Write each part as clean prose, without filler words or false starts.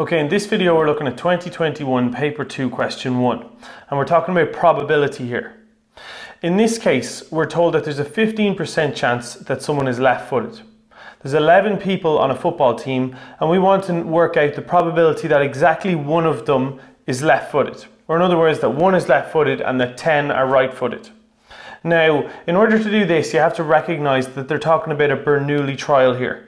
Okay, in this video we're looking at 2021 paper 2 question 1 and we're talking about probability here. In this case we're told that there's a 15% chance that someone is left-footed. There's 11 people on a football team and we want to work out the probability that exactly one of them is left-footed. Or in other words, that one is left-footed and that 10 are right-footed. Now, in order to do this, you have to recognize that they're talking about a Bernoulli trial here.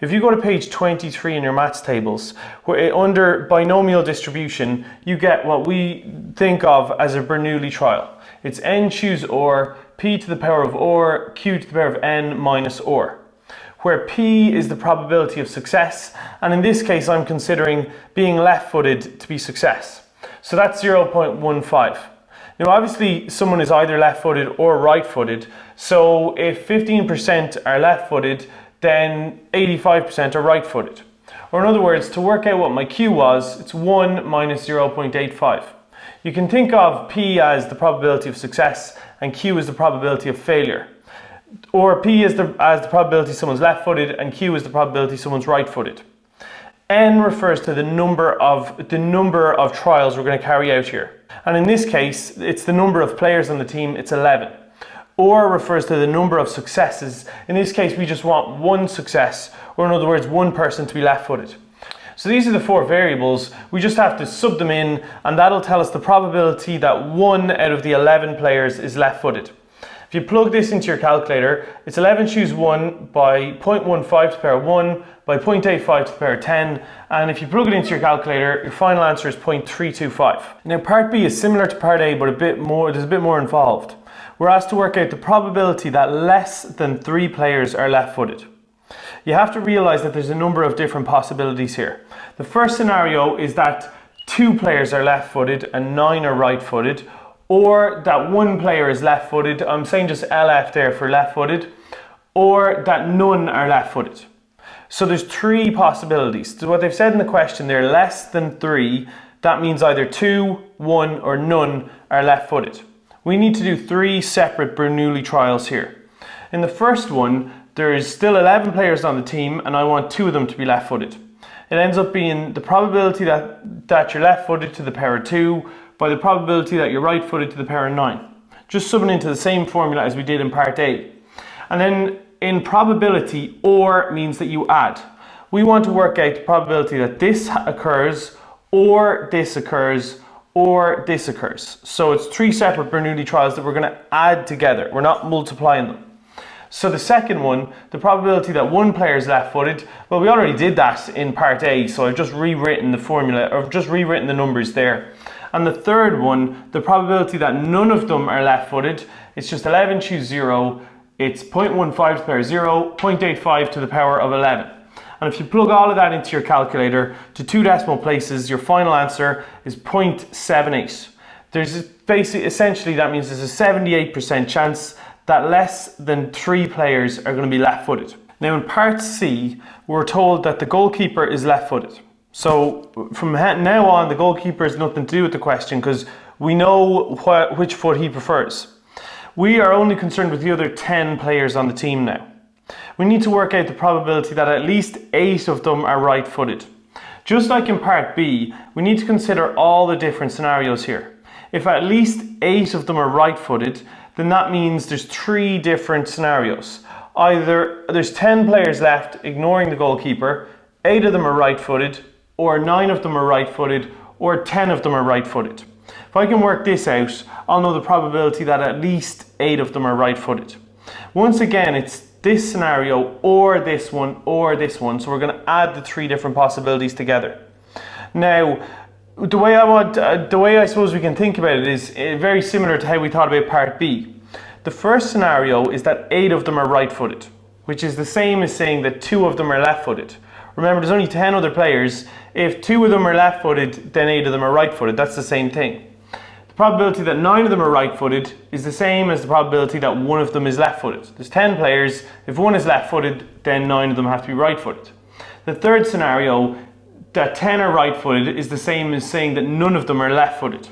If you go to page 23 in your maths tables, where under binomial distribution, you get what we think of as a Bernoulli trial. It's n choose or, p to the power of or, q to the power of n minus or, where p is the probability of success, and in this case I'm considering being left-footed to be success. So that's 0.15. Now obviously someone is either left-footed or right-footed, so if 15% are left-footed, then 85% are right-footed. Or in other words, to work out what my Q was, it's 1 minus 0.85. You can think of P as the probability of success and Q as the probability of failure. Or P as the probability someone's left-footed and Q is the probability someone's right-footed. N refers to the number of trials we're going to carry out here. And in this case, it's the number of players on the team, it's 11. Or refers to the number of successes. In this case, we just want one success, or in other words, one person to be left-footed. So these are the four variables. We just have to sub them in, and that'll tell us the probability that 1 out of the 11 players is left-footed. If you plug this into your calculator, it's 11 choose 1 by 0.15 to the power 1 by 0.85 to the power 10, and if you plug it into your calculator, your final answer is 0.325. Now part B is similar to part A, but there's a bit more involved. We're asked to work out the probability that less than 3 players are left-footed. You have to realize that there's a number of different possibilities here. The first scenario is that 2 players are left-footed and 9 are right-footed, or that 1 player is left-footed, I'm saying just LF there for left-footed, or that none are left-footed. So there's 3 possibilities. So what they've said in the question, they're less than 3, that means either 2, 1 or none are left-footed. We need to do 3 separate Bernoulli trials here. In the first one, there is still 11 players on the team and I want 2 of them to be left-footed. It ends up being the probability that you're left-footed to the power 2 by the probability that you're right-footed to the power 9. Just subbing into the same formula as we did in part A. And then in probability, or means that you add. We want to work out the probability that this occurs, or this occurs, or this occurs. So it's 3 separate Bernoulli trials that we're going to add together. We're not multiplying them. So the second one, the probability that 1 player is left-footed, well, we already did that in part A, so I've just rewritten the formula, or just rewritten the numbers there. And the third one, the probability that none of them are left-footed, it's just 11 choose 0, it's 0.15 to the power 0, 0.85 to the power of 11. And if you plug all of that into your calculator to 2 decimal places, your final answer is 0.78. Essentially that means there's a 78% chance that less than 3 players are going to be left-footed. Now in part C, we're told that the goalkeeper is left-footed. So from now on, the goalkeeper has nothing to do with the question because we know which foot he prefers. We are only concerned with the other 10 players on the team now. We need to work out the probability that at least 8 of them are right-footed. Just like in part B, we need to consider all the different scenarios here. If at least 8 of them are right-footed, then that means there's 3 different scenarios. Either there's 10 players left, ignoring the goalkeeper, 8 of them are right-footed, or 9 of them are right-footed, or 10 of them are right-footed. If I can work this out, I'll know the probability that at least 8 of them are right-footed. Once again, it's this scenario, or this one, or this one, so we're going to add the 3 different possibilities together. Now, the way I suppose we can think about it is very similar to how we thought about part B. The first scenario is that 8 of them are right-footed, which is the same as saying that 2 of them are left-footed. Remember, there's only 10 other players. If 2 of them are left-footed, then 8 of them are right-footed. That's the same thing. The probability that 9 of them are right-footed is the same as the probability that 1 of them is left-footed. There's 10 players. If 1 is left-footed, then 9 of them have to be right-footed. The third scenario, that 10 are right-footed, is the same as saying that none of them are left-footed.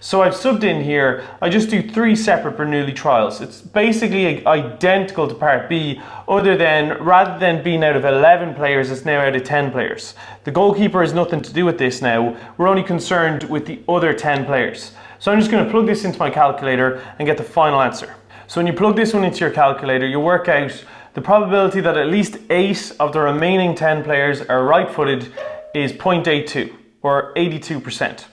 So I've subbed in here, I just do 3 separate Bernoulli trials. It's basically identical to part B, other than rather than being out of 11 players, it's now out of 10 players. The goalkeeper has nothing to do with this now. We're only concerned with the other 10 players. So I'm just going to plug this into my calculator and get the final answer. So when you plug this one into your calculator, you work out the probability that at least 8 of the remaining 10 players are right-footed is 0.82, or 82%.